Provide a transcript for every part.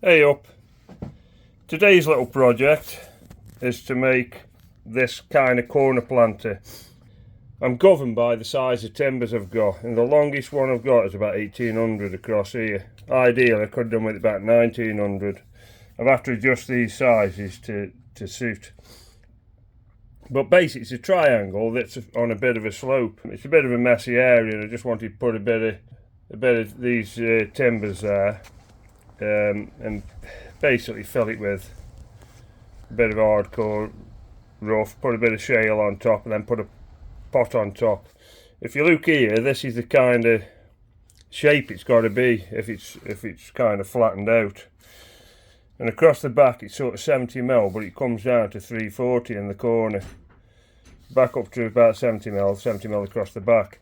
Hey up! Today's little project is to make this kind of corner planter. I'm governed by the size of timbers I've got, and the longest one I've got is about 1800 across here. Ideally I could have done with about 1900. I've had to adjust these sizes to suit. But basically it's a triangle that's on a bit of a slope. It's a bit of a messy area and I just wanted to put a bit of these timbers there. And basically fill it with a bit of hardcore rough, put a bit of shale on top and then put a pot on top. If you look here, this is the kind of shape it's got to be if it's kind of flattened out. And across the back it's sort of 70mm, but it comes down to 340 in the corner. Back up to about 70mm across the back.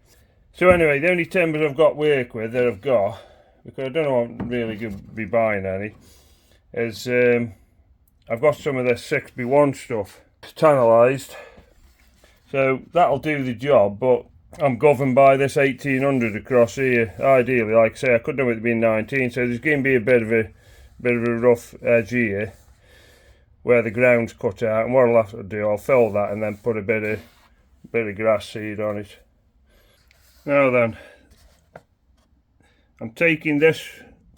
So anyway, the only timbers I've got work with that I've got, because I don't know I'm really going to be buying any, is I've got some of this 6x1 stuff tannalised, so that'll do the job, but I'm governed by this 1800 across here. Ideally, like I say, I could do it being 19, so there's going to be a bit of a rough edge here where the ground's cut out, and what I'll have to do, I'll fill that and then put a bit of grass seed on it. Now then, I'm taking this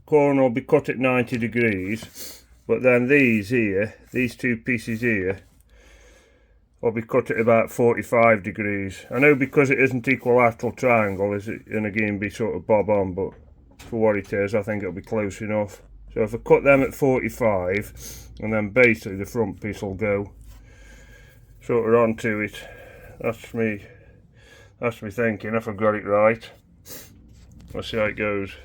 corner will be cut at 90 degrees, but then these here, these two pieces here, will be cut at about 45 degrees. I know because it isn't equilateral triangle, is it going to again be sort of bob on, but for what it is, I think it'll be close enough. So if I cut them at 45, and then basically the front piece will go sort of onto it. That's me thinking, if I've got it right. Let's see how it goes.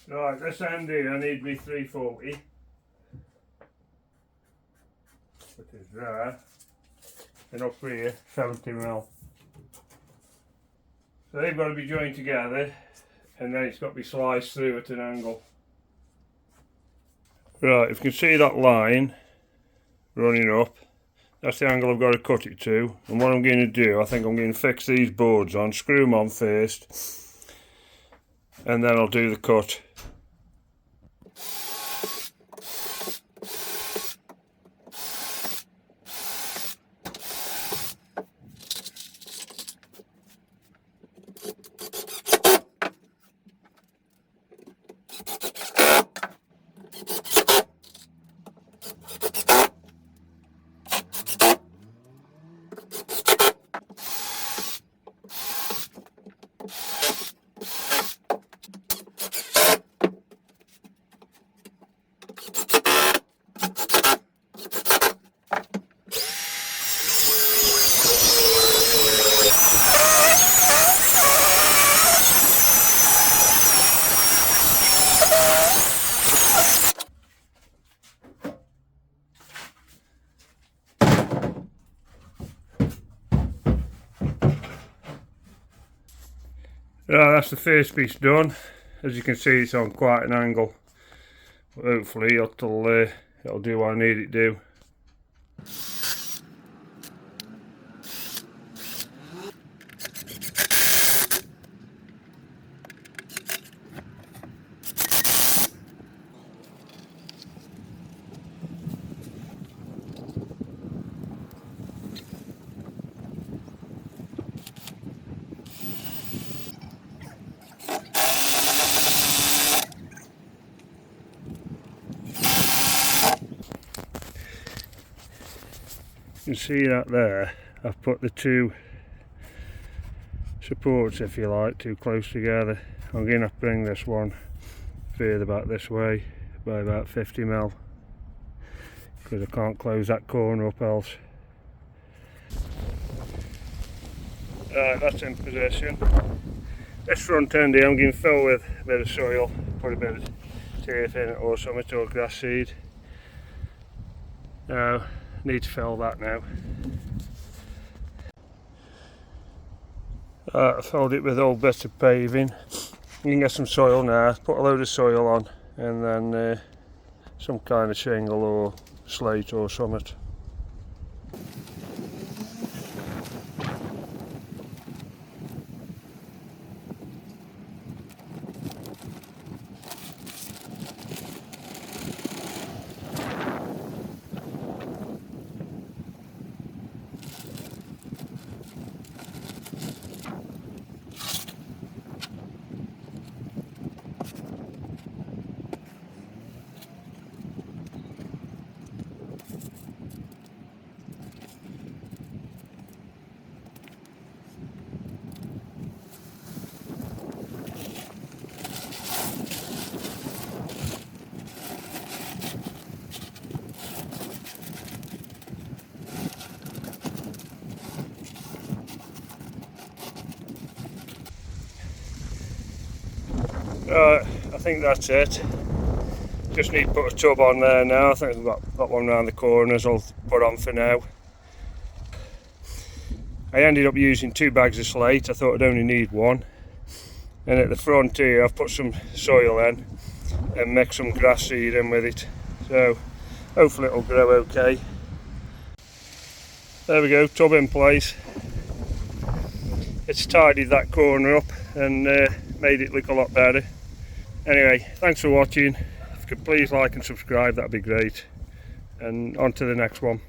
Right, this end here I need me 340, which is there, and up here 70mm. So they've got to be joined together, and then it's got to be sliced through at an angle. Right, if you can see that line running up, that's the angle I've got to cut it to. And what I'm going to do, I think I'm going to fix these boards on, screw them on first, and then I'll do the cut. Right, that's the first piece done. As you can see, it's on quite an angle, but hopefully it'll do what I need it to do. You can see that there, I've put the two supports, if you like, too close together. I'm going to bring this one further back this way by about 50mm, because I can't close that corner up else. Right, that's in position. This front end here I'm going to fill with a bit of soil, put a bit of turf in it or something, or grass seed. Now, need to fill that now. Right, I filled it with old bits of paving. You can get some soil now, put a load of soil on, and then some kind of shingle or slate or something. Right, I think that's it. Just need to put a tub on there now. I think I've got one around the corners I'll put on for now. I ended up using 2 bags of slate. I thought I'd only need one. And at the front here I've put some soil in and mixed some grass seed in with it. So hopefully it'll grow okay. There we go, tub in place. It's tidied that corner up and made it look a lot better. Anyway, thanks for watching. If you could please like and subscribe, that'd be great. And on to the next one.